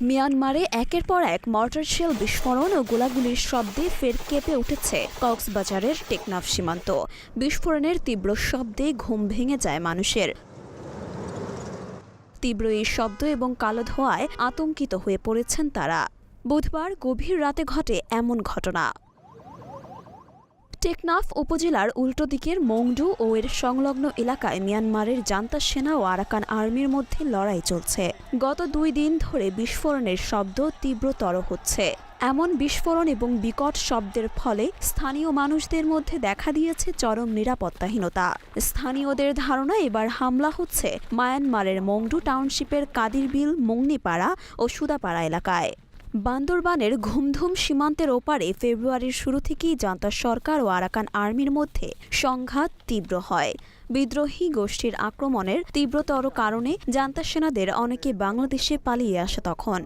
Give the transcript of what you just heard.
মিয়ানমারে একের পর এক মর্টার শেল বিস্ফোরণ ও গোলাগুলির শব্দে ফের কেঁপে উঠেছে কক্সবাজারের টেকনাফ সীমান্ত। বিস্ফোরণের তীব্র শব্দে ঘুম ভেঙে যায় মানুষের। তীব্র এই শব্দ এবং কালো ধোঁয়ায় আতঙ্কিত হয়ে পড়েছেন তারা। বুধবার গভীর রাতে ঘটে এমন ঘটনা। টেকনাফ উপজেলার উল্টো দিকের মংডু ও এর সংলগ্ন এলাকায় মিয়ানমারের জান্তা সেনা ও আরাকান আর্মির মধ্যে লড়াই চলছে। গত 2 দিন ধরে বিস্ফোরণের শব্দ তীব্রতর হচ্ছে। এমন বিস্ফোরণ এবং বিকট শব্দের ফলে স্থানীয় মানুষদের মধ্যে দেখা দিয়েছে চরম নিরাপত্তাহীনতা। স্থানীয়দের ধারণা এবার হামলা হচ্ছে মায়ানমারের মংডু টাউনশিপের কাদিরবিল, মংনিপাড়া ও সুদাপাড়া এলাকায়। বান্দরবানের ঘুমধুম সীমান্তের ওপারে ফেব্রুয়ারির শুরু থেকেই জান্তা সরকার ও আরাকান আর্মির মধ্যে সংঘাত তীব্র হয়। বিদ্রোহী গোষ্ঠীর আক্রমণের তীব্রতর কারণে জান্তা সেনাদের অনেকে বাংলাদেশে পালিয়ে আসে। তখন